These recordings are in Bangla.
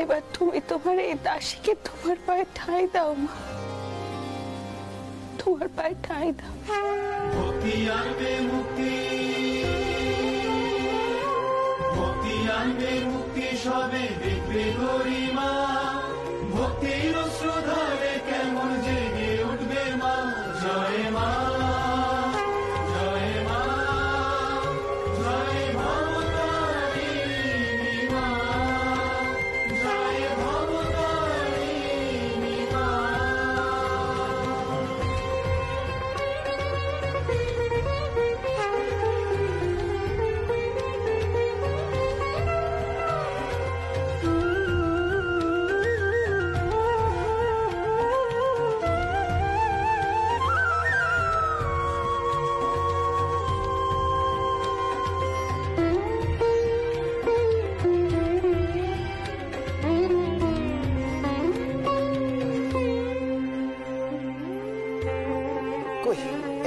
এবার তুমি তোমার এই দাসীকে তোমার পায়ে ঠাঁই দাও মা, তোমার পায়ে ঠাঁই দাও। মুক্তি আনবে মুক্তি, মুক্তি আনবে মুক্তি, সবে দেখবে গরিমা। ভক্তির অশ্রু ধরে কেমন জেগে উঠবে মা। জয় মা, জয় মা, জয় ভবতারিণী মা, জয় ভবতারিণী মা।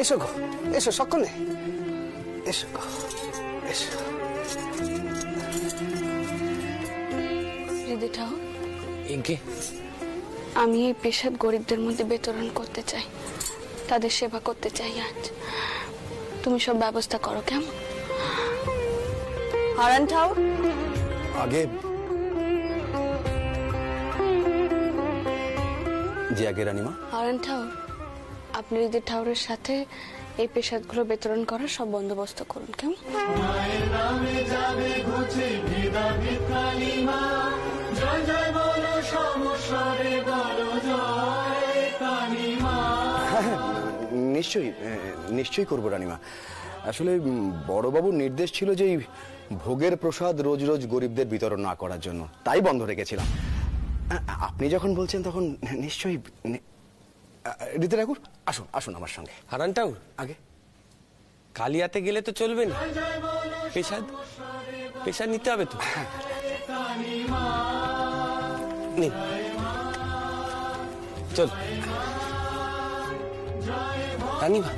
এসো গো, এসো সকলে, এসো গো, এসো। হৃদয় ঠাকুর, ইঙ্কে আমি এই পেশাদ গরিবদের মধ্যে বিতরণ করতে চাই, তাদের সেবা করতে চাই। আজ তুমি সব ব্যবস্থা করো, কেমন? হারান ঠাকুর, আগে জি আগে রানীমা। হারান ঠাকুর, আপনি হৃদয় ঠাকুরের সাথে এই পেশাদগুলো বিতরণ করার সব বন্দোবস্ত করুন, কেমন? মায়ের নামে যাবে ঘুচে ভেদাভেদ কালিমা। জয় জয় বলো সমস্বরে, বলো জয় কালিমা। নিশ্চয়ই নিশ্চয়ই করবো রানীমা। আসলে বড়বাবুর নির্দেশ ছিল যে ভোগের প্রসাদ রোজ রোজ গরিবদের বিতরণ না করার জন্য, তাই বন্ধ রেখেছিলাম। আপনি যখন বলছেন তখন নিশ্চয়ই। হৃদয় ঠাকুর, আসুন আসুন আমার সঙ্গে। হারান ঠাকুর, আগে কালিয়াতে গেলে তো চলবে না, পেশাদ পেশাদ নিতে হবে তো। নিন, চল রানীমা।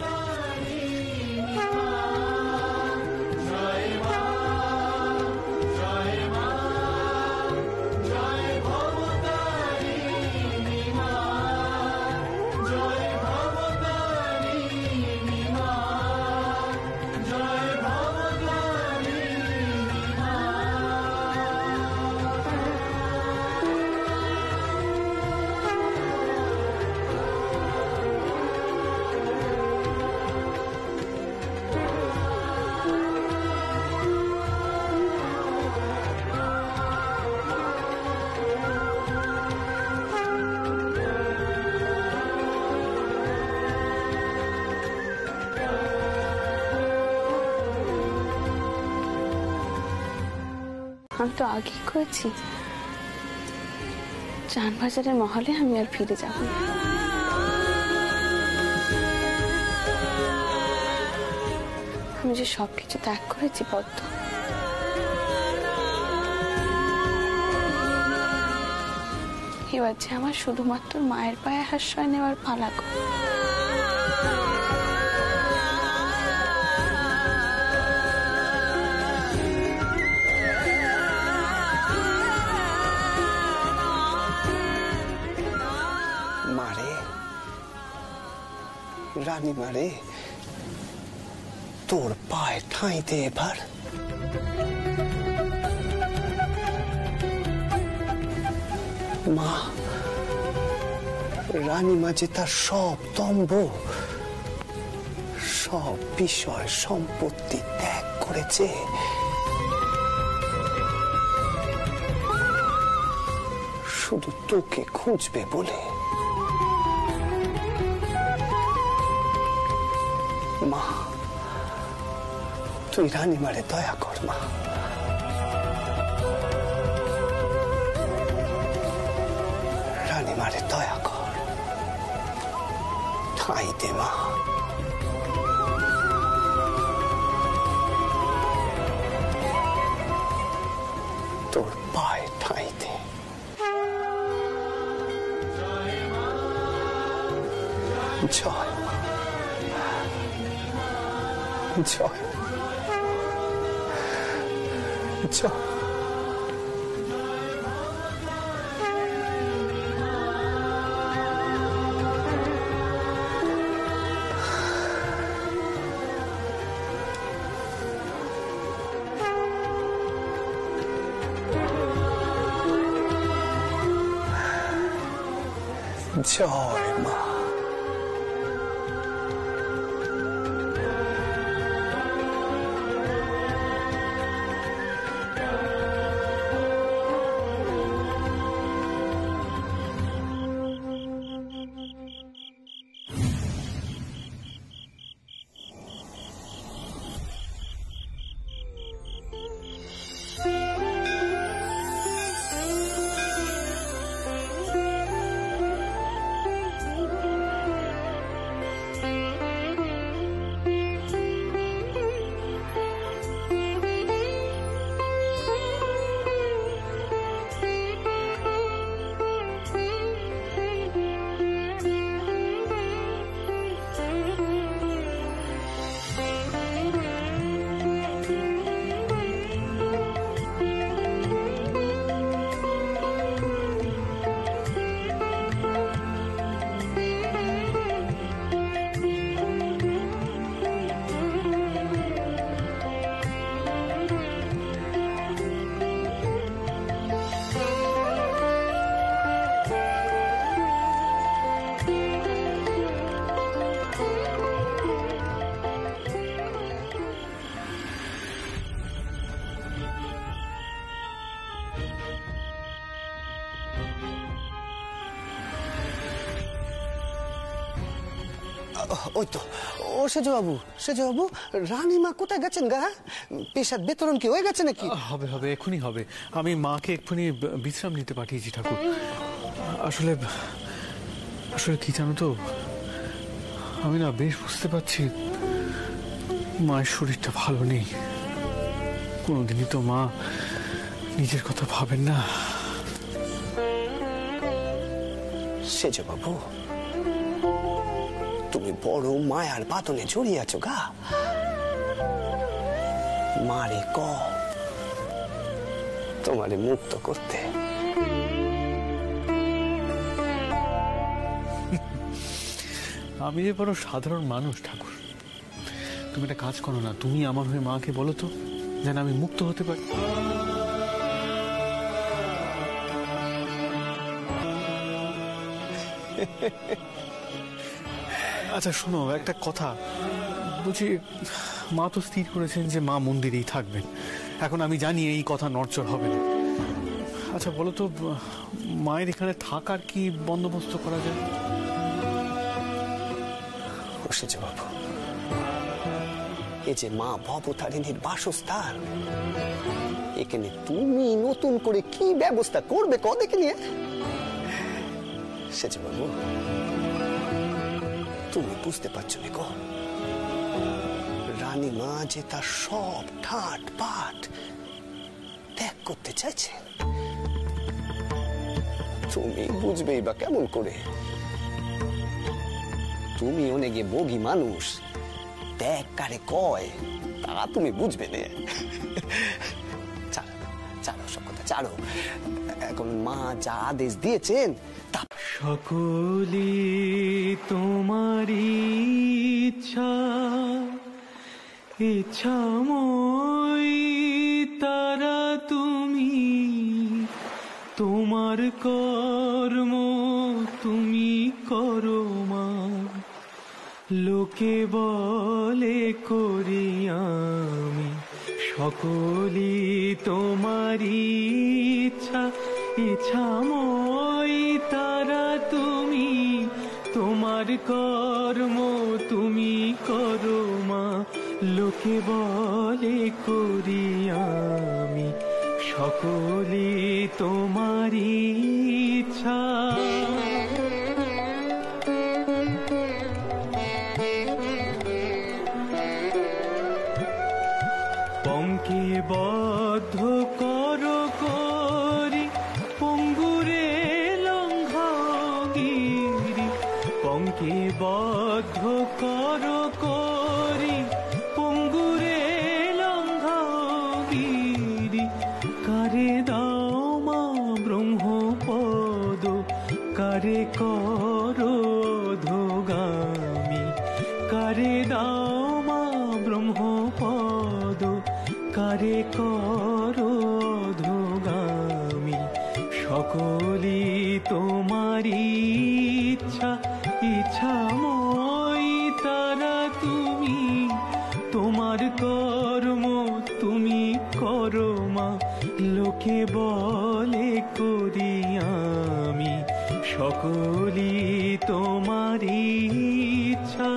আমি তো আগেই করেছি, চানবাজারের মহলে আমি আর ফিরে যাব না। আমি যে সবকিছু ত্যাগ করেছি পদ্ম, এবার যে আমার শুধুমাত্র মায়ের পায়ে আশ্রয় নেওয়ার পালা গো। মারে, রানী মারে, তোর পায়ে ঠাঁই দে এবার। মা, রানীমা যে তার সব দম্ভ, সব বিষয় সম্পত্তি ত্যাগ করেছে, শুধু তোকে খুঁজবে বলে। মা, তুই রানীমারে দয়া কর মা। রানীমারে দয়া কর, ঠাঁই দে মা। তোর পায়ে ঠাঁই দে। জয় মা, জয়, জয়। জয় মা। ওই তো, ও সেজবাবু, সেজবাবু, রানীমা কোথায় গেছেন গা? পেশার বেতন কি হয়ে গেছে নাকি? হবে হবে, এক্ষুনি হবে। আমি মাকে এক্ষুনি বিশ্রাম নিতে পাঠিয়েছি ঠাকুর। আসলে আসলে কি জানো তো, আমি না বেশ বুঝতে পারছি মায়ের শরীরটা ভালো নেই। কোনোদিনই তো মা নিজের কথা ভাবেন না। সেজবাবু, তুমি বড় মায়ার বাঁধনে জড়িয়ে আছো গা। মারে ক তোমারে মুক্ত করতে। আমি যে বড় সাধারণ মানুষ ঠাকুর। তুমি একটা কাজ করো না, তুমি আমার হয়ে মাকে বলো তো, যেন আমি মুক্ত হতে পারি। আচ্ছা শোনো, একটা কথা বলছি, মা তো স্থির করেছেন যে মা মন্দিরেই থাকবেন। এখন আমি জানি এই কথা নড়চড় হবে না। আচ্ছা বলো তো, মায়ের এখানে থাকার কি বন্দোবস্ত করা যায়? বাবু, এ যে মা ভবতারিণীর বাসস্থান, এখানে তুমি নতুন করে কি ব্যবস্থা করবে কদেকে নিয়ে? সেজ বাবু, তুমি বুঝতে পারছো না গো, রানীমা যে তার সব ঠাট পাট ত্যাগ করতে চাইছে, তুমি বুঝবেই বা কেমন করে? তুমি অনেকে বগি মানুষ, ত্যাগ কারে কয় তা তুমি বুঝবে না। ছাড়ো সব কথা, ছাড়ো। এখন মা যা আদেশ দিয়েছেন তা সকলে তোমারই ইচ্ছা, ইচ্ছাময় তারা তুমি, তোমার কর্ম তুমি করো মা, লোকে বলে করি আমি। সকলে তোমারই ইচ্ছা, ইচ্ছাময় তারা তুমি, তোমার কর্ম তুমি করো মা, লোকে বলে করি আমি। সকলে তোমারই ইচ্ছা। পঙ্কে বদ্ধ করো করি, পঙ্গুরে লঙ্ঘগিরি। পঙ্কে বদ্ধ করো করি, পঙ্গুরে লঙ্ঘগিরি। কারে দাও মা ব্রহ্মপদ, কারে করো অধোগামী। কারে দাও মা ব্রহ্মপদ, কারে করো অধোগামী। সকলে তোমারই ইচ্ছা, ইচ্ছাময় তারা তুমি, তোমার কর্ম তুমি করো মা, লোকে বলে করি আমি। সকলে তোমারই ইচ্ছা।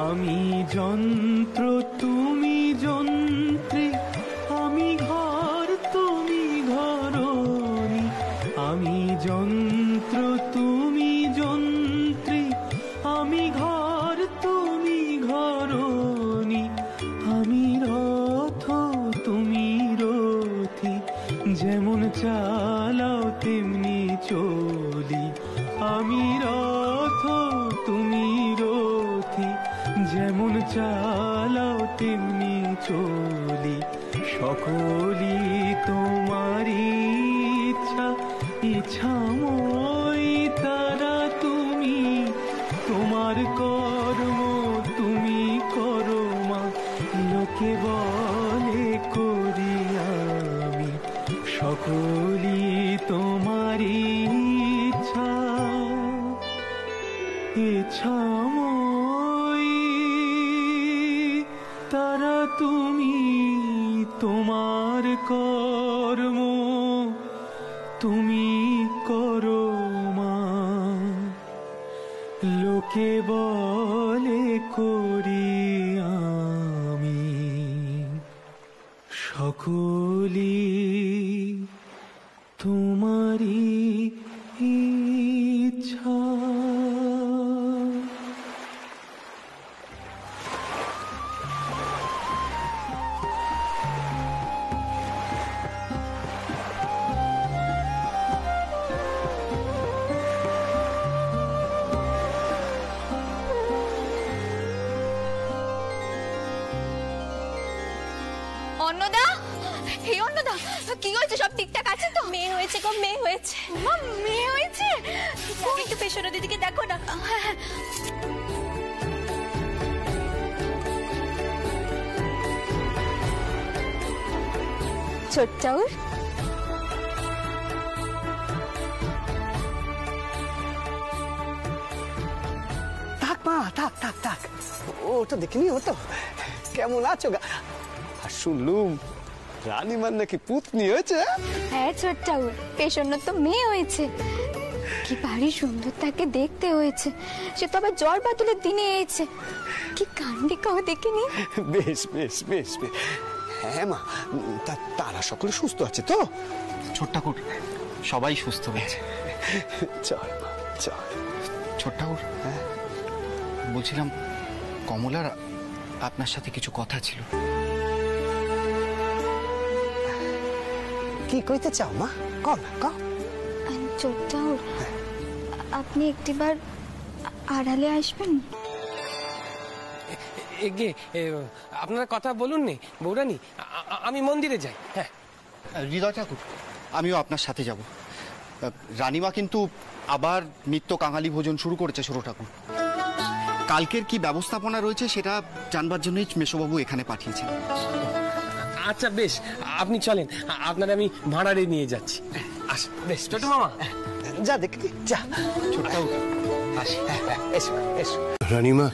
আমি যন্ত্র তুমি যন্ত্রী, আমি ঘর তুমি ঘরণী। আমি যন্ত্র তুমি যন্ত্রী, আমি ঘর তুমি ঘরণী। আমি রথ তুমি রথী, যেমন চালাও তেমনি চলি। আমি রথ তুমি রথী, যেমন চালাও তেমনি চলি। সকলি তোমারই ইচ্ছা, ইচ্ছাময় তারা তুমি, তোমার কর্ম তুমি করো মা, লোকে বলে করি আমি। সকলি তোমারই ইচ্ছা, ইচ্ছাময় তারা তুমি, তোমার কর্ম তুমি করো মা, লোকে বলে করি আমি। সকলি তোমারই ইচ্ছা। অন্নদা, হে অন্নদা, কি হয়েছে? সব ঠিকঠাক আছে তো? মেয়ে হয়েছে গো, মেয়ে হয়েছে। মা, মেয়ে হয়েছে? একটু পেছনের দিকে দেখো না। ছোট চাউর, থাক মা, থাক থাক থাক, ওটা দেখিনি। ও তো কেমন আছো গা? আর শুনলুম রানীমার নাকি পুতনি হয়েছে? হ্যাঁ ছোট্ট পেশনের তো মেয়ে হয়েছে। কি ভারী সুন্দর তাকে দেখতে হয়েছে। সে তো আবার জ্বর বাতুলের দিনে এসেছে। কি কাণ্ডি কাও দেখিনি। বেশ বেশ বেশ বেশ। হ্যাঁ মা, তারা সকলে সুস্থ আছে তো? ছোট ঠাকুর সবাই সুস্থ হয়েছে। চল মা চল। ছোট ঠাকুর, হ্যাঁ বলছিলাম কমলার আপনার সাথে কিছু কথা ছিল। কি কইতে চাও মা? কও না কও। ছোট্ট আপনি একটিবার আড়ালে আসবেন? এগে আপনারা কথা বলুন নি বৌরানী, আমি মন্দিরে যাই। হ্যাঁ হৃদয় ঠাকুর, আমিও আপনার সাথে যাব। রানীমা কিন্তু আবার নিত্য কাঙালি ভোজন শুরু করেছে ছোট ঠাকুর। কালকের কি ব্যবস্থাপনা রয়েছে সেটা জানবার জন্যই মেশোবাবু এখানে পাঠিয়েছেন। আচ্ছা বেশ, আপনি চলেন, আপনারা আমি ভাড়ারে নিয়ে যাচ্ছি। আসুন। বেশ ছোট মামা, যা দেখি যা। ছোট ঠাকুর আসি। এসো এসো। রানীমা,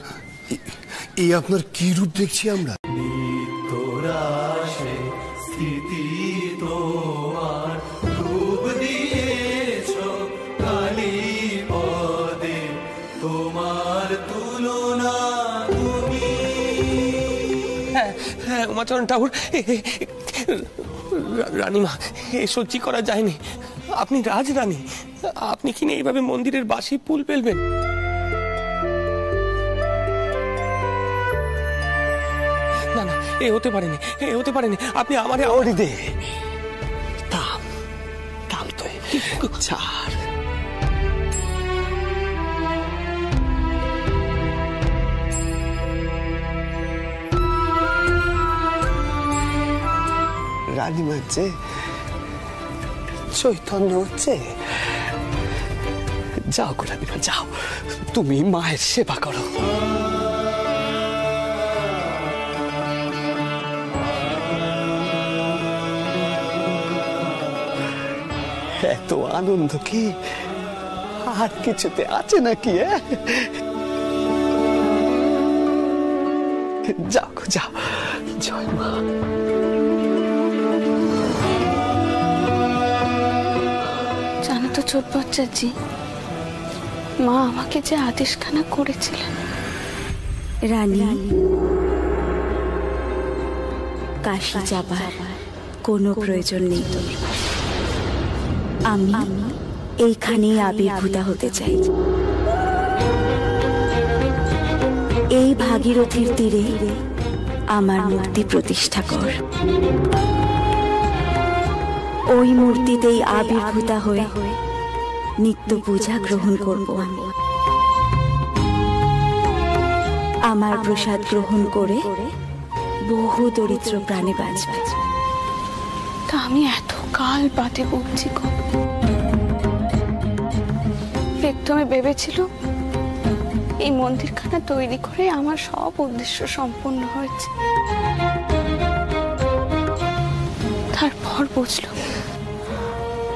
এই আপনার কি রূপ দেখছি আমরা? নিত্যরাশে স্থিতি তোমার রূপ দিয়েছ কালী পদে, তোমার তুলনা তুমি। হ্যাঁ উমাচরণ ঠাকুর, রানীমা এ সহ্য করা যায়নি। আপনি রাজরানী, আপনি কি না এইভাবে মন্দিরের বাসি পুল ফেলবেন? না না, এ হতে পারেনি, এ হতে পারেনি। আপনি আমারে ওরে দে থাম থাম তুই, ছাড়। রানীমা যে চৈতন্য হচ্ছে। যাও গো রানীমা যাও, তুমি মায়ের সেবা করো। এত আনন্দ কি আর কিছুতে আছে নাকি? যাও গো যাও। জয় মা। জানো তো ছোট বাচ্চাজি, মা আমাকে যে আদেশখানা করেছিলেন, রানী কাশি যাবার কোনো প্রয়োজন নেই তোর। আমি এইখানেই আবির্ভূতা হতে চাই। এই ভাগীরথীর তীরে আমার মূর্তি প্রতিষ্ঠা কর। ওই মূর্তিতেই আবির্ভূতা হয়ে নিত্য পূজা গ্রহণ করব আমি। আমার প্রসাদ গ্রহণ করে বহু দরিদ্র প্রাণী বাঁচবে। তা আমি এত কাল বাদে বলছি গো। একদমই ভেবেছিল এই মন্দিরখানা তৈরি করে আমার সব উদ্দেশ্য সম্পূর্ণ হয়েছে। তারপর বুঝলো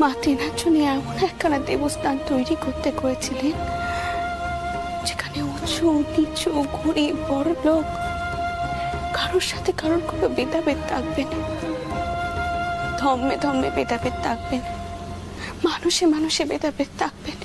মা তেনার জন্য এমন একখানা দেবস্থান তৈরি করতে করেছিলেন যেখানে উঁচু নিচু গরিব বড় লোক কারোর সাথে কারোর কোনো ভেদাভেদ থাকবে না, ধর্মে ধর্মে ভেদাভেদ থাকবে না, মানুষে মানুষে ভেদাভেদ থাকবে না।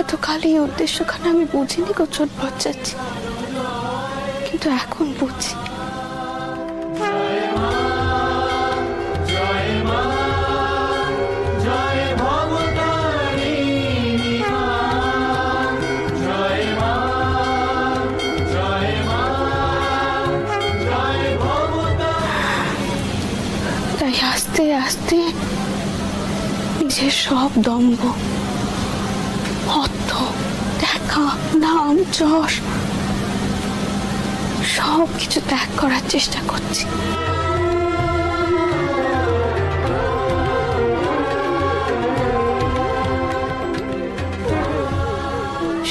এতকাল এই উদ্দেশ্যখানে আমি বুঝিনি গো ছোট বাচ্চাচ্ছি, কিন্তু এখন বুঝি। তাই আস্তে আস্তে নিজের সব দম্ভ, অর্থ, দেখা, নাম, যশ সব কিছু ত্যাগ করার চেষ্টা করছি।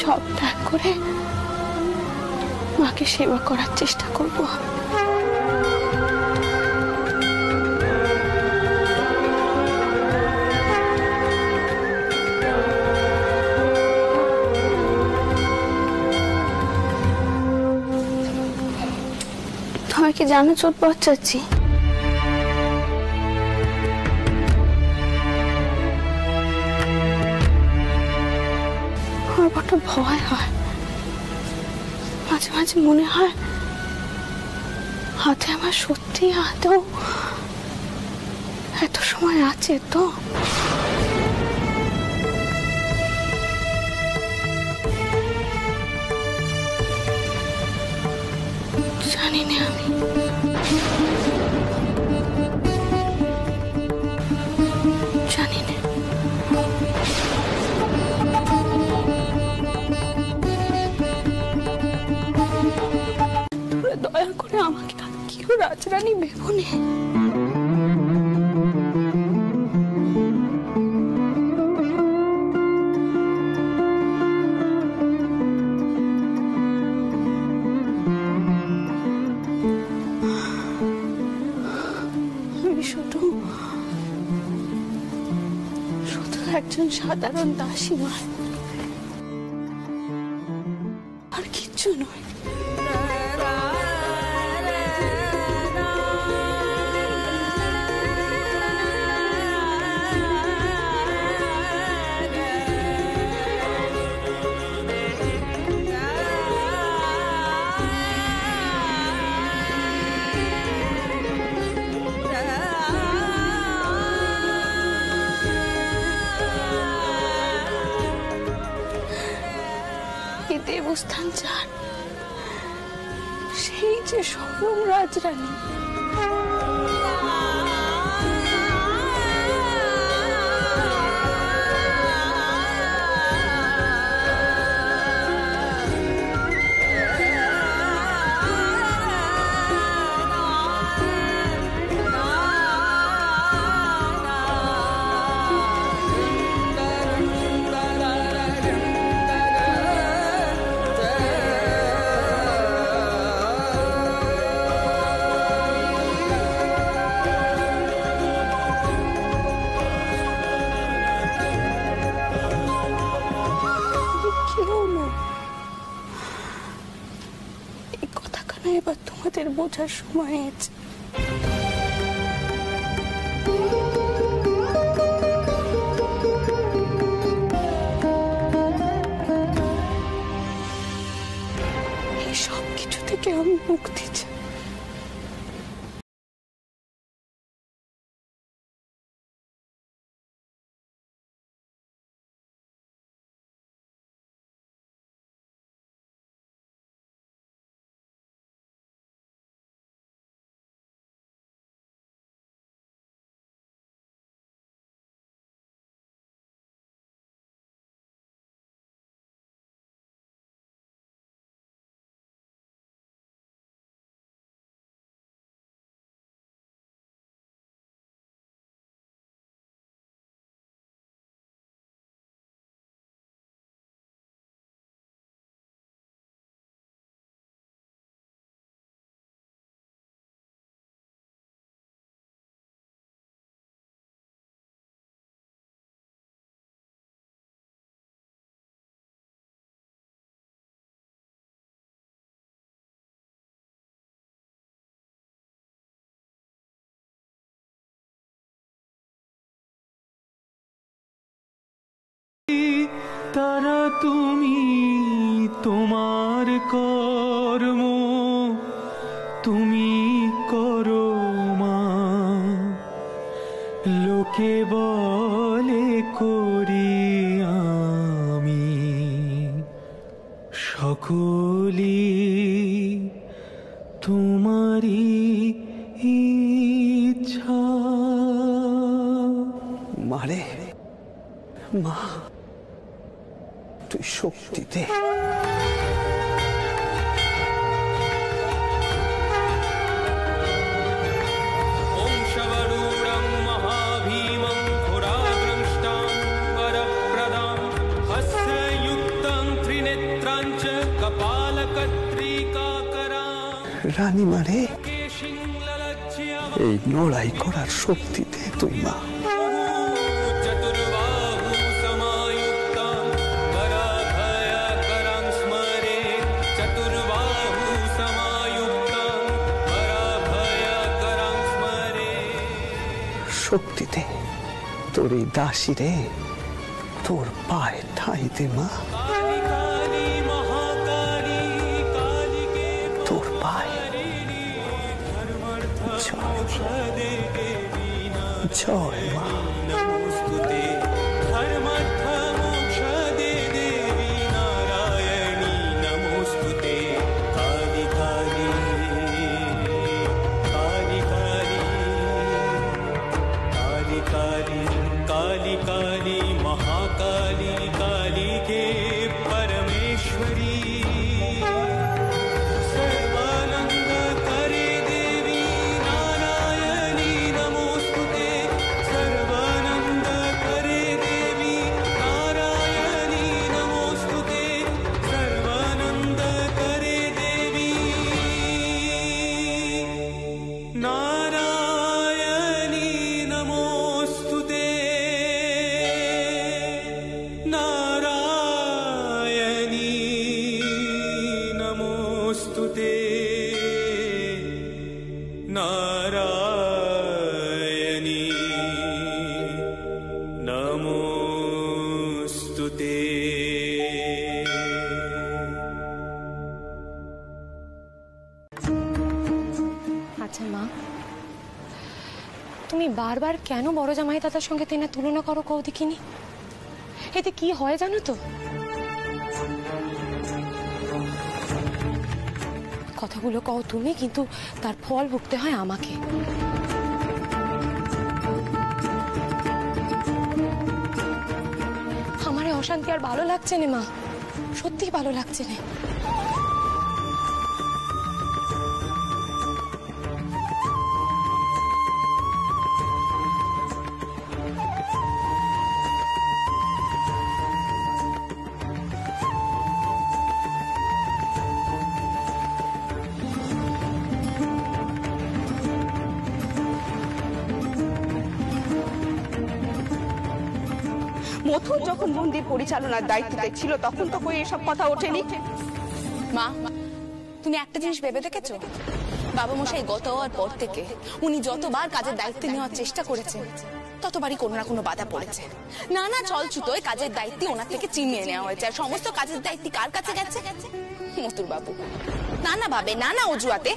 সব ত্যাগ করে মাকে সেবা করার চেষ্টা করব। তুমি কি জানো চোট পৌঁছাচ্ছি? আমার বড় ভয় হয়, মাঝে মাঝে মনে হয় হাতে আমার সত্যি আদৌ এত সময় আছে তো। জানি না আমি জানি না। দয়া করে আমাকে কেউ রাজরানী ভেবো নে। আমি শুধু একজন সাধারণ দাসী নয়, আর কিচ্ছু নয়। দেবস্থান যান সেই যে স্বয়ং রাজরানী। এই কথাখানা এবার তোমাদের বোঝার সময় আছে। এই সব কিছু থেকে আমি মুক্তি চাই। তারা তুমি তোমার কর্ম তুমি করো মা, লোকে বলে করি আমি সকলি তোমারই ইচ্ছা। মারে মা, তুই শক্তিতে ত্রিনেত্রাঞ্চ রানীমা রে, এই লড়াই করার শক্তি দে তুই মা। শক্তি দে তোর এই দাসী রে, তোর পায়ে ঠাই দে মা, তোর পায়ে। জয় মা। আচ্ছা মা, তুমি বারবার কেন বড় জামাই দাদার সঙ্গে তেনা তুলনা করো কও দেখিনি? এতে কি হয় জানো তো? কথাগুলো কও তুমি, কিন্তু তার ফল ভুগতে হয় আমাকে। আমার অশান্তি আর ভালো লাগছে না মা, সত্যি ভালো লাগছে না। মথুর যখন মন্দির পরিচালনার দায়িত্বে ছিল তখন তো কই এসব কথা ওঠেনি। মা, তুমি একটা জিনিস ভেবে দেখেছো? বাবা মশাই গত হওয়ার পর থেকে উনি যতবার কাজের দায়িত্ব নেওয়ার চেষ্টা করেছেন ততবারই কোনো না কোনো বাধা পড়েছে। নানা ছলছুতোয় কাজের দায়িত্ব ওনার থেকে চিনিয়ে নেওয়া হয়েছে, আর সমস্ত কাজের দায়িত্ব কার কাছে গেছে? মথুর বাবু। নানা ভাবে নানা অজুহাতে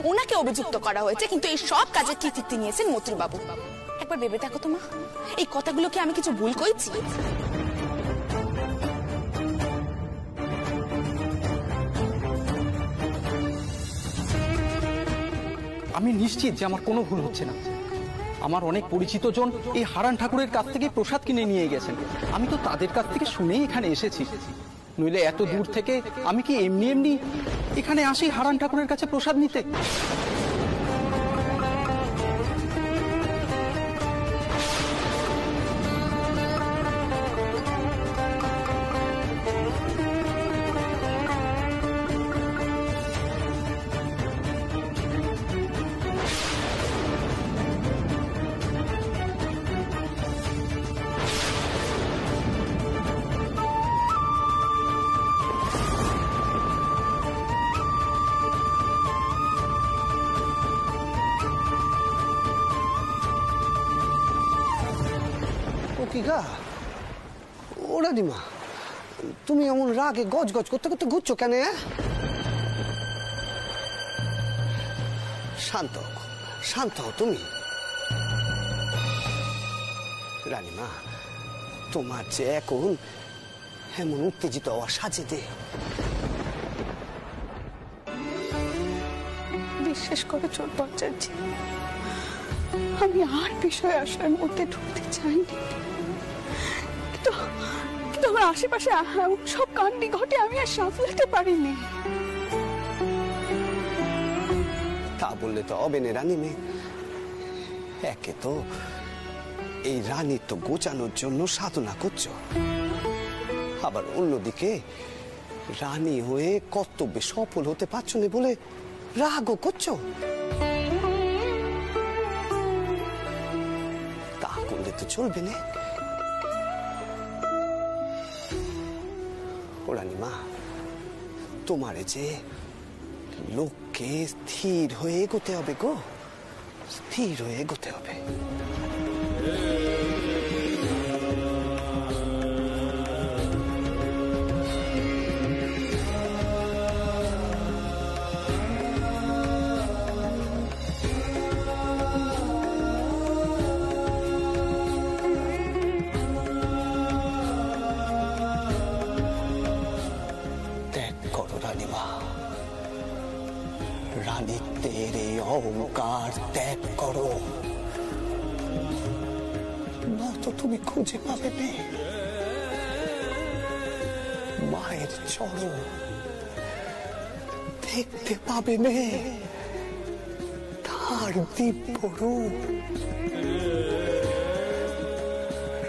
ওনাকে অভিযুক্ত করা হয়েছে, কিন্তু এই সব কাজের কৃতিত্ব নিয়েছেন মথুর বাবু। একবার ভেবে দেখো তো মা, এই কথাগুলো কি আমি কিছু ভুল কইছি? আমি নিশ্চিত যে আমার কোনো ভুল হচ্ছে না। আমার অনেক পরিচিত জন এই হারান ঠাকুরের কাছ থেকে প্রসাদ কিনে নিয়ে গেছেন। আমি তো তাদের কাছ থেকে শুনেই এখানে এসেছি, নইলে এত দূর থেকে আমি কি এমনি এমনি এখানে আসি হারান ঠাকুরের কাছে প্রসাদ নিতে? ওরা দিমা, তুমি এমন রাগে গজ গজ করতে করতে ঘুরছো কেন? শান্ত শান্ত হও তুমি। রানীমা, তোমার যে এখন এমন উত্তেজিত হওয়া সাজে দে। বিশ্বাস করে চোর বাচ্চাচ্ছি, আমি আর বিষয় আশার মধ্যে ঢুকতে চাইনি, কিন্তু আমার আশেপাশে সব কাণ্ডি ঘটে আমি আর সামলাতে পারিনি। তা বললে তো হবে না রানী মেয়ে। একে তো এই রানীর তো গোচানোর জন্য সাধনা করছো, আবার অন্যদিকে রানী হয়ে কর্তব্যে সফল হতে পারছো না বলে রাগও করছো? তা করলে তো চলবে না। ও রানীমা, তোমারে যে লোককে স্থির হয়ে এগোতে হবে গো, স্থির হয়ে এগোতে হবে। ত্যাগ করো রানীমা, রানীত্বের এই অহংকার ত্যাগ করো, নয়তো তুমি খুঁজে পাবে না মায়ের চরণ, দেখতে পাবে না তার দিব্য রূপ।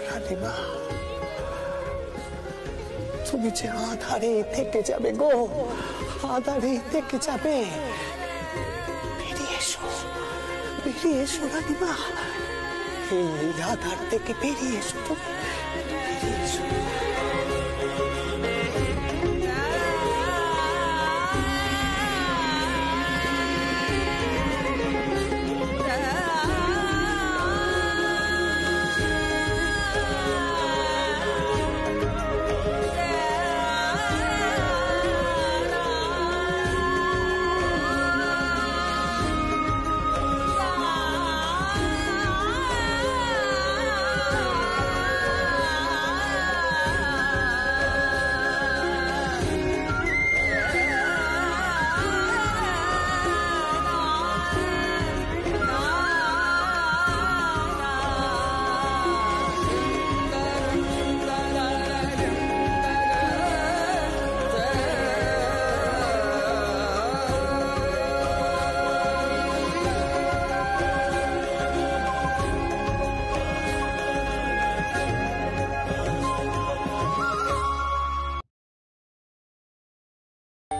রানীমা, তুমি যে আধারে থেকে যাবে গো, আধারে থেকে যাবে। বেরিয়ে এসো, বেরিয়ে এসো রানীমা, এই আধার থেকে বেরিয়ে এসো তুমি, বেরিয়ে এসো।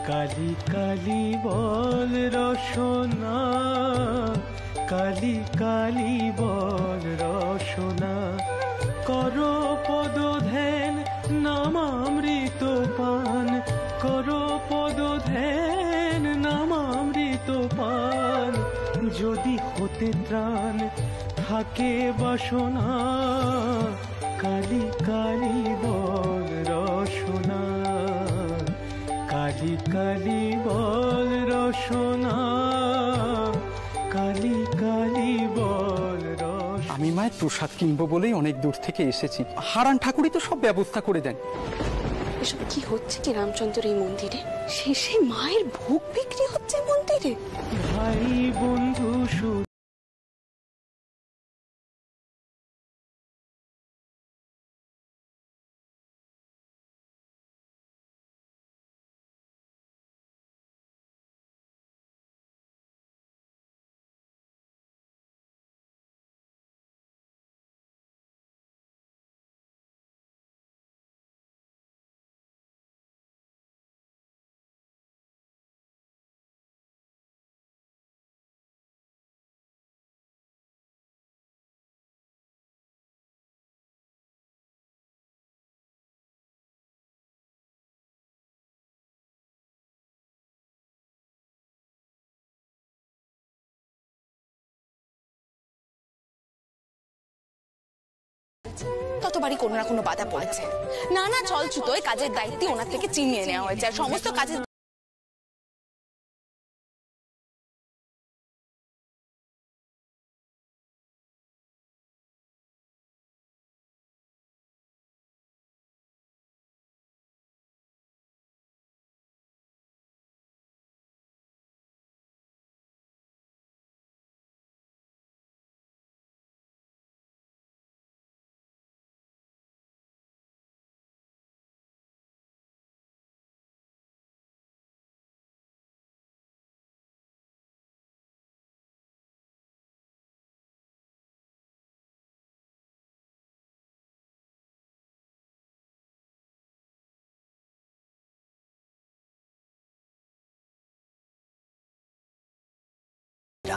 কালি কালি বল রসনা, কালি কালি বল রসনা, কর পদ ধ্যান নামামৃত পান, কর পদ ধ্যান নামামৃত পান, যদি হতে ত্রাণ থাকে বাসনা, কালি কালি বল রসনা, কালি কালি বল রসনা, কালি কালি বল রসনা। আমি মায়ের প্রসাদ কিনবো বলেই অনেক দূর থেকে এসেছি। হারান ঠাকুরই তো সব ব্যবস্থা করে দেন। এসব কি হচ্ছে কি রামচন্দ্র এই মন্দিরে? শেষে মায়ের ভোগ বিক্রি হচ্ছে মন্দিরে। ভাই বন্ধু ততবারই কোনো না কোনো বাধা পড়েছে। নানা ছলছুতোয় কাজের দায়িত্ব ওনার থেকে চিনিয়ে নেওয়া হয়েছে, আর সমস্ত কাজের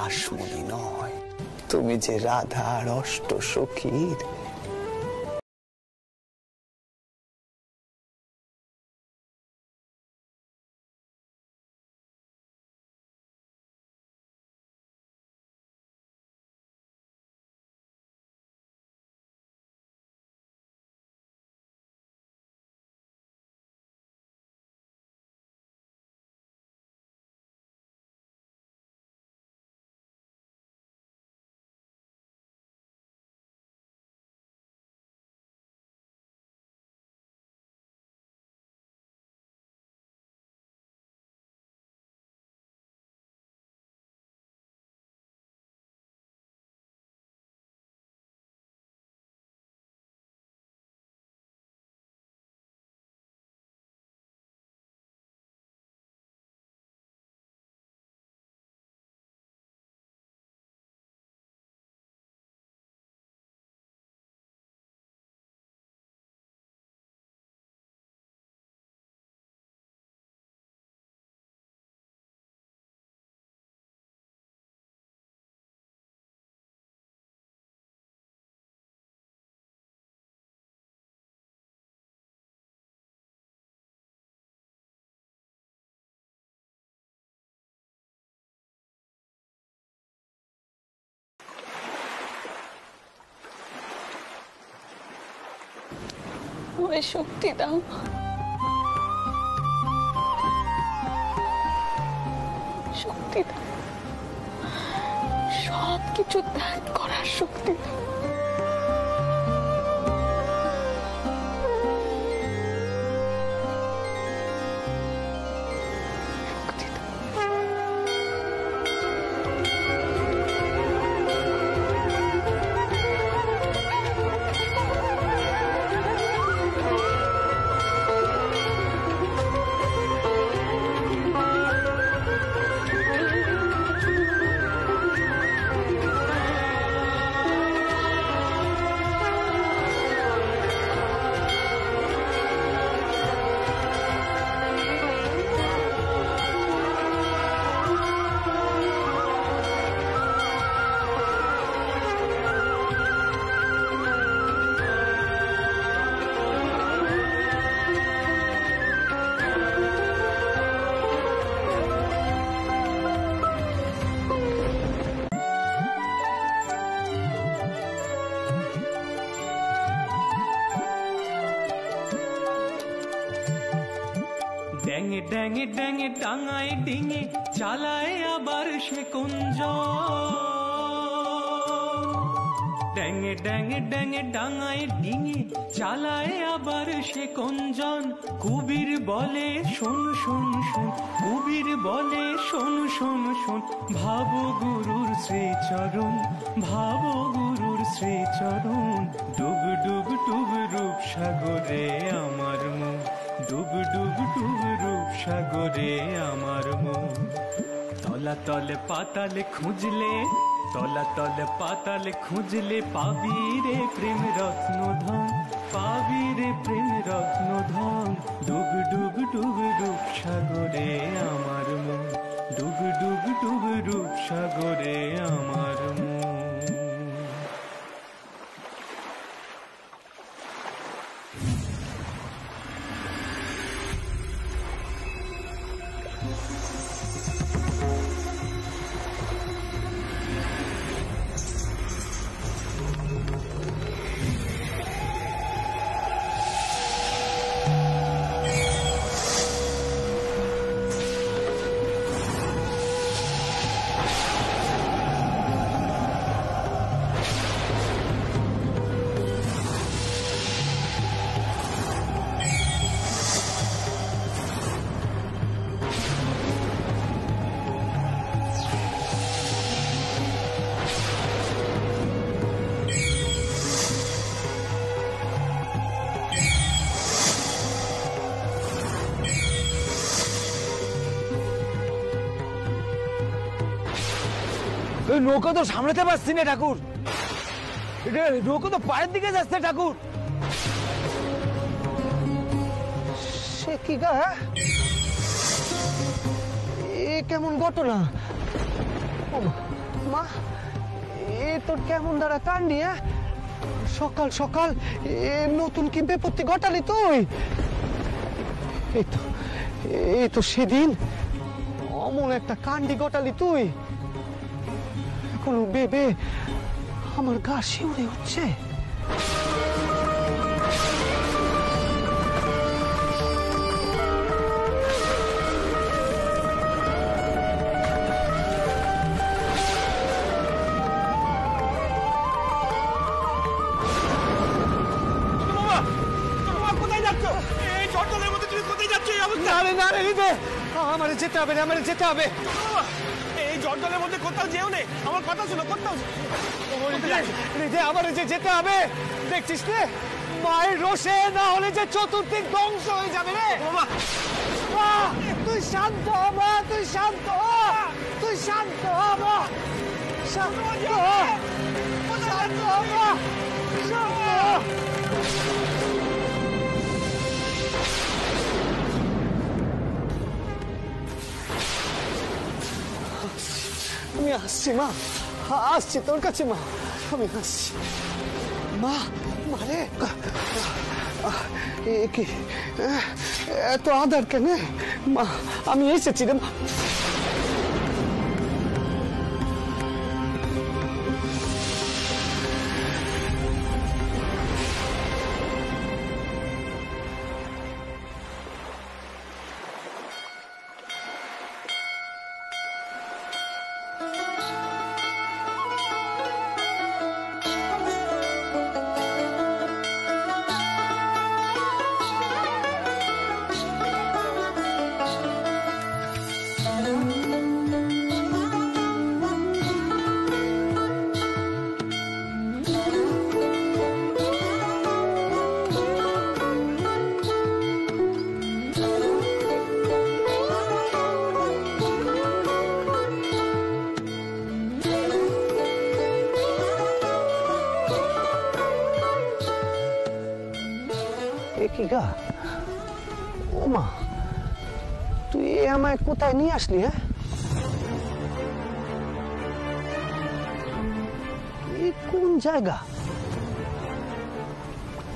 রাসমণি নয়, তুমি যে রাধার অষ্ট সখীর আমায় শক্তি দাও, শক্তি দাও, সবকিছু ত্যাগ করার শক্তি দাও। ড্যাঙে ড্যাঙে ড্যাঙে টাঙায় ডিঙে চালায় আবার সে কুঞ্জ। ড্যাঙে ড্যাঙে ড্যাঙে ডাঙায় ডিঙে চালায় আবার সে কুঞ্জন। কুবির বলে শোন শোন শোন, কুবির বলে শোন শোন শোন, ভাবো গুরুর শ্রীচরণ, ভাবো গুরুর শ্রীচরণ। ডুব ডুব ডুব রূপ সাগরে আমার মন, ডুব ডুব ডুব রূপ সাগরে আমার মন। তলাতলে পাতালে খুঁজলে, তলাতলে পাতালে খুঁজলে পাবি রে প্রেম রত্ন ধন, পাবি রে প্রেম রত্ন ধন। ডুব ডুব ডুব রূপ সাগরে আমার মন, ডুব ডুব ডুব রূপ সাগরে আমার মন। নৌকা তো সামলাতে পারছি না ঠাকুর, নৌকা তো পায়ের দিকে যাচ্ছে ঠাকুর। সে কি গা, এ কেমন ঘটনা? মা এ তোর কেমন দাঁড়া কান্দি? সকাল সকাল নতুন কি বেপত্তি ঘটালি তুই? এই তো সেদিন অমন একটা কান্ডি ঘটালি তুই, এখন বেবে আমার গা শিউরে উঠছে। আমার যেতে হবে, আমার যেতে হবে। এই জঙ্গলের মধ্যে কোথাও যেও নেই, আমার কথা শোনো, কোথাও আমার যে যেতে হবে। দেখছিস রে মায়ের রোষে না হলে যে চতুর্দিক ধ্বংস হয়ে যাবে রে। তুই শান্ত হ মা, তুই শান্ত হ, তুই শান্ত হ মা, শান্ত হ, শান্ত হ মা, শান্ত হ। আমি আসছি মা, আসছি তোর কাছে মা, আমি আসছি মা। মানে কি এত আদার কেন মা? আমি এসেছি রে মা। কি গা ও মা, তুই আমায় কোথায় নিয়ে আসলি? হ্যাঁ কোন জায়গা?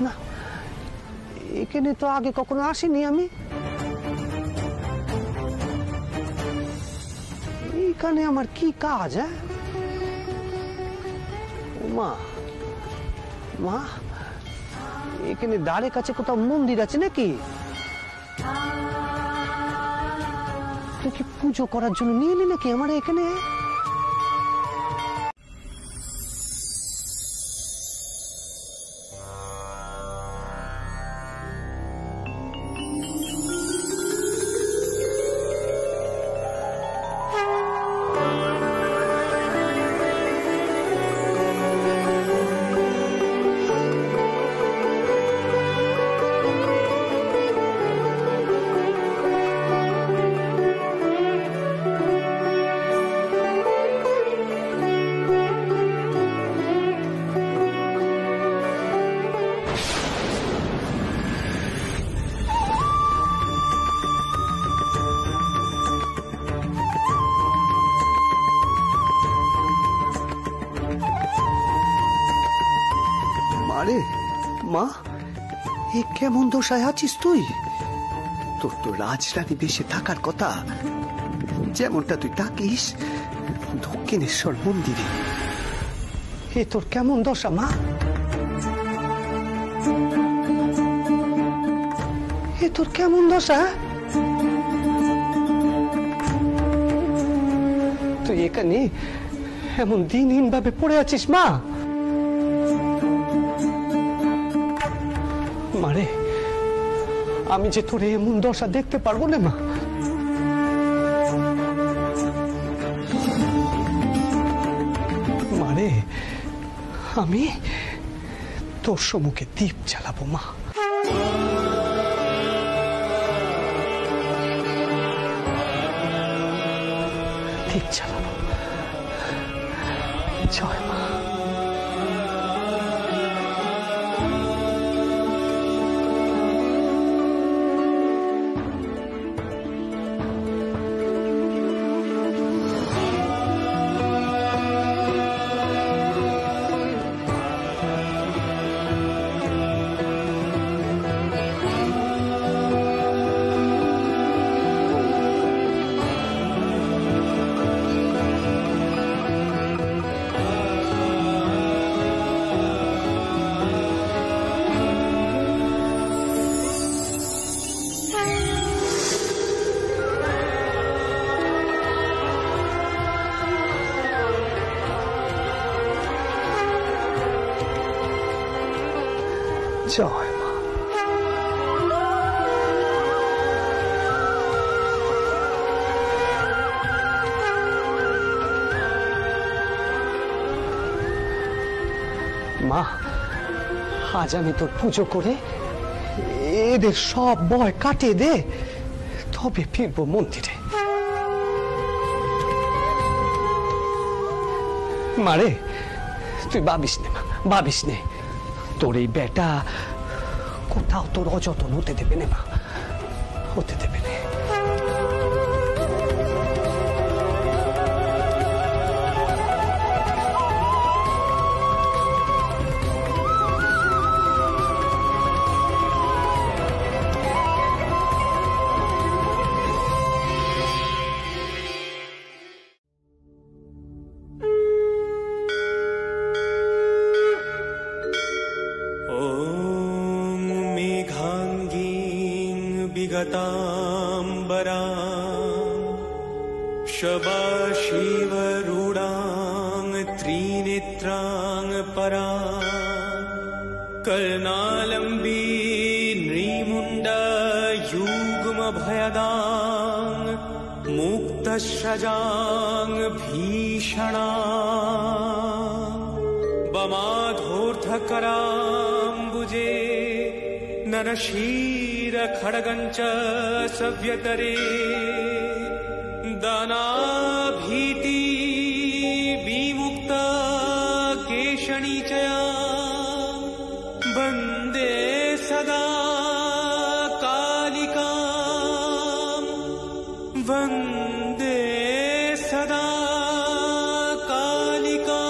না এখানে তো আগে কখনো আসিনি আমি। এখানে আমার কি কাজ? হ্যাঁ মা, মা এখানে দ্বারে কাছে কোথাও মন্দির আছে নাকি? তুই কি পুজো করার জন্য নিয়ে এলি নাকি আমার এখানে? আরে মা, এ কেমন দশায় আছিস তুই? তোর তো রাজরানী বেশে থাকার কথা, যেমনটা তুই থাকিস দক্ষিণেশ্বর মন্দিরে। এ তোর কেমন দশা মা? এ তোর কেমন দশা? তুই এখানে এমন দিনহীন ভাবে পড়ে আছিস মা? মারে আমি যে তোর এমন দশা দেখতে পারবো না মা। মারে আমি তোর সম্মুখে দীপ জ্বালাবো মা। দীপ জ্বালাবো। জয় মা। জয় মা। মা, আজ আমি তোর পুজো করে এদের সব ভয় কাটিয়ে দে, তবে ফিরবো মন্দিরে। মারে, তুই ভাবিস নে মা, ভাবিস নে। তোর এই বেটা কোথাও তোর অযত্ন হতে দেবে না মা, হতে দেবে না। शबाशिवरूढां त्रिनेत्रां परां कर्णालम्बी नृमुण्डयुग्मभयदां मुक्तश्रजां भीषणां वमाधोर्धकराम्बुजे नरशीरखड्गञ्च सव्यतरे दानाभीति विमुक्ता केशणी च वन्दे सदा कालिकां वन्दे सदा कालिकाम्।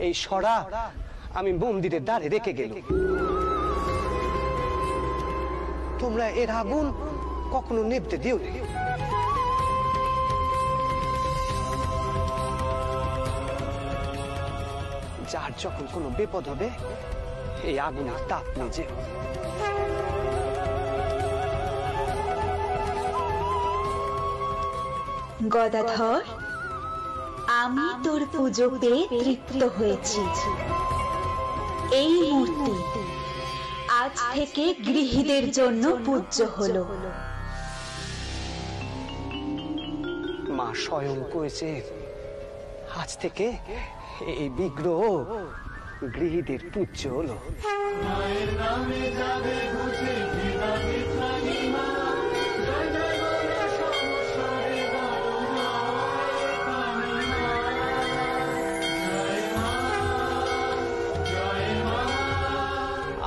এই সরা আমি মন্দিরের দ্বারে রেখে গেল। তোমরা এর আগুন কখনো নেবতে দিও নি। যার যখন কোনো বিপদ হবে এই আগুনের তাপ নিজে গদাধর, আমি তোর পুজো পেয়ে তৃপ্ত হয়েছি। এই মূর্তি আজ থেকে গৃহীদের জন্য পূজ্য হলো। মা স্বয়ং করেছে আজ থেকে এই বিগ্রহ গৃহীদের পূজ্য হলো।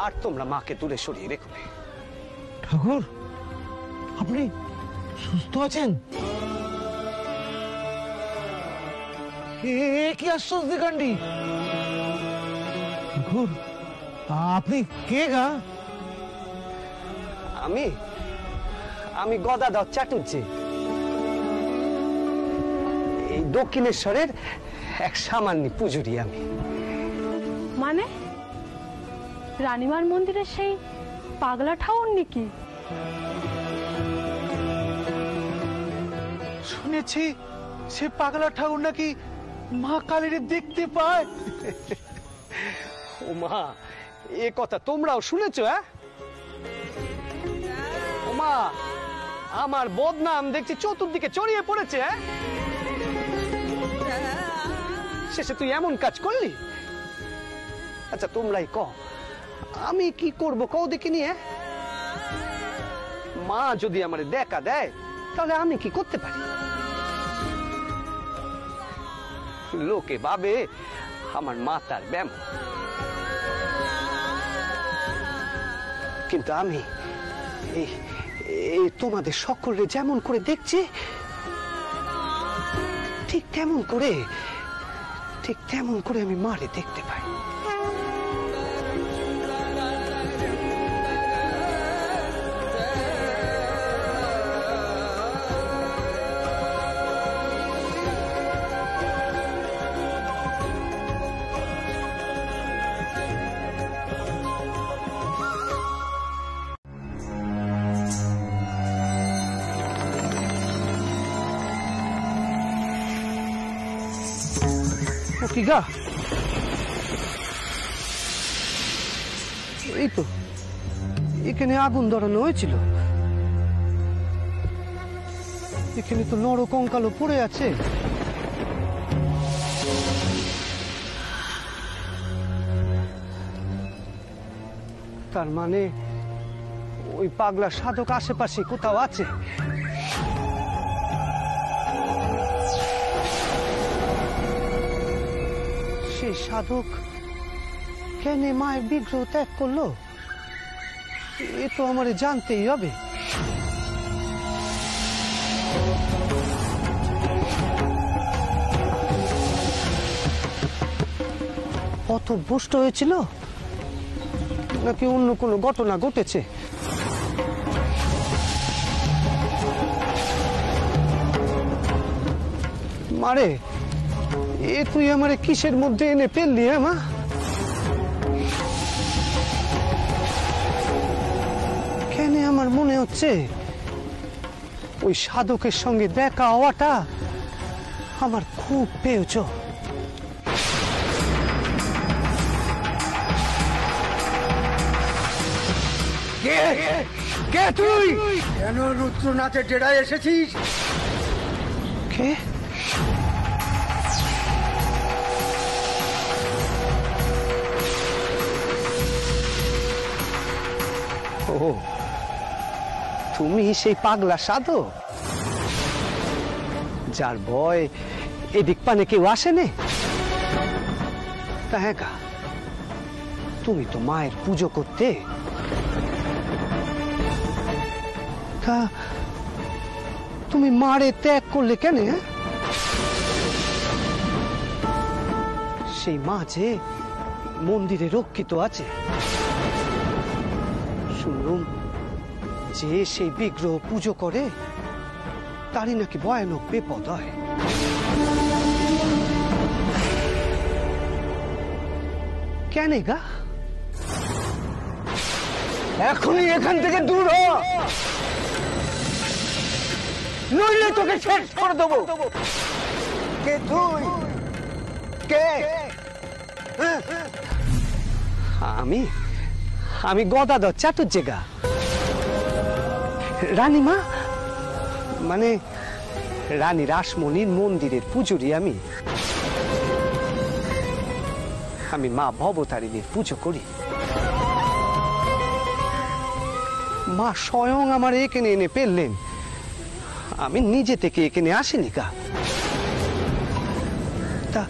আর তোমরা মাকে দূরে সরিয়ে রেখো। ঠাকুর, আপনি সুস্থ আছেন? কি আশ্চর্য কাণ্ডি! ঠাকুর, আপনি কে গা? আমি গদাধর চাটুর্যে, এই দক্ষিণেশ্বরের এক সামান্য পুজুরি। আমি মানে রানীমার মন্দিরের সেই পাগলা ঠাকুর নাকি? শুনেছি সে পাগলা ঠাকুর নাকি মা কালীর দেখতে পায়। ও মা, এ কথা তোমরাও শুনেছো? ও মা, আমার বদনাম দেখছি চতুর্দিকে ছড়িয়ে পড়েছে। শেষে তুই এমন কাজ করলি? আচ্ছা তোমরাই কও, আমি কি করব কও দেখি নিয়ে? মা যদি আমারে দেখা দেয় তাহলে আমি কি করতে পারি? লোকে ভাবে আমার মাতার ব্যায়াম, কিন্তু আমি এই তোমাদের সকলে যেমন করে দেখছি ঠিক তেমন করে আমি মারে দেখতে পাই। কি গা? এই তো এখানে আগুন ধরানো হয়েছিল, এখানে তো নর কঙ্কালও পড়ে আছে। তার মানে ওই পাগলা সাধক আশেপাশে কোথাও আছে। সেই সাধক কেন মায়ের বিগ্রহ ত্যাগ করলো এ তো আমার জানতেই হবে। পথভ্রষ্ট হয়েছিল নাকি অন্য কোনো ঘটনা ঘটেছে? মারে, এ তুই আমারে কিসের মধ্যে এনে ফেললি? মা, কেন আমার মনে হচ্ছে ওই সাধকের সঙ্গে দেখা হওয়াটা আমার খুব পেয়েছ। কে তুই? কেন রুদ্রনাথের ডেরায় এসেছিস? কে? ও, তুমি সেই পাগলা সাধক যার ভয় এদিক পানে কেউ আসেনি? তা হ্যাঁ, তুমি তো মায়ের পুজো করতে, তা তুমি মারে ত্যাগ করলে কেন? সেই মা যে মন্দিরে রক্ষিত আছে, শুনলুম যে সেই বিগ্রহ পুজো করে তারই নাকি ভয়ানক বিপদ হয়। কেন গা? এখনই এখান থেকে দূর হ, নইলে তোকে শেষ করে দেবো। কে তুই? কে? আমি গদাধর চাটুর্যেগা। রানীমা মানে রানী রাসমণির মন্দিরের পুজোরি। আমি মা ভবতারিণীর পুজো করি। মা স্বয়ং আমার এখানে এনে পেলেন, আমি নিজে থেকে এখানে আসিনি কা। তা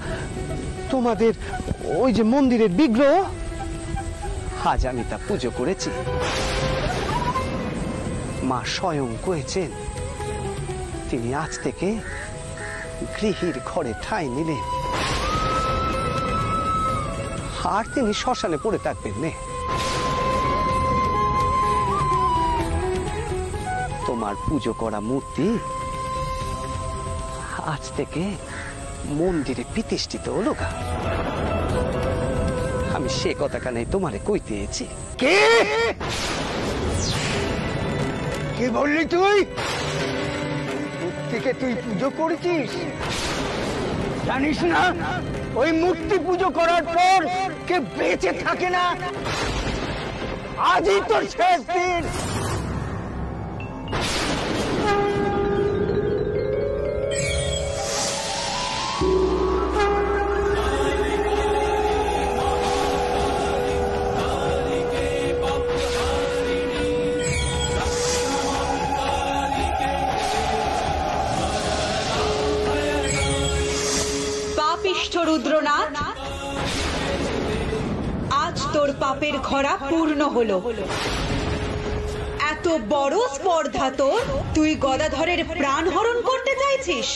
তোমাদের ওই যে মন্দিরের বিগ্রহ, আজ আমি তা পুজো করেছি। মা স্বয়ং কয়েছেন তিনি আজ থেকে গৃহীর ঘরে ঠাঁই নিলেন, আর তিনি শ্মশানে পড়ে থাকবেন নে। তোমার পুজো করা মূর্তি আজ থেকে মন্দিরে প্রতিষ্ঠিত হলো গা। আমি সে কথা কানে তোমারে কইতে এসেছি। কে কে বললি তুই? মূর্তিকে তুই পুজো করেছিস? জানিস না ওই মূর্তি পুজো করার পর কে বেঁচে থাকে না? আজই তোর শেষ দিন। রুদ্রনাথ, আজ তোর পাপের খরা পূর্ণ হলো। এত বড় স্পর্ধা তোর, তুই গদাধরের প্রাণ হরণ করতে চাইছিস?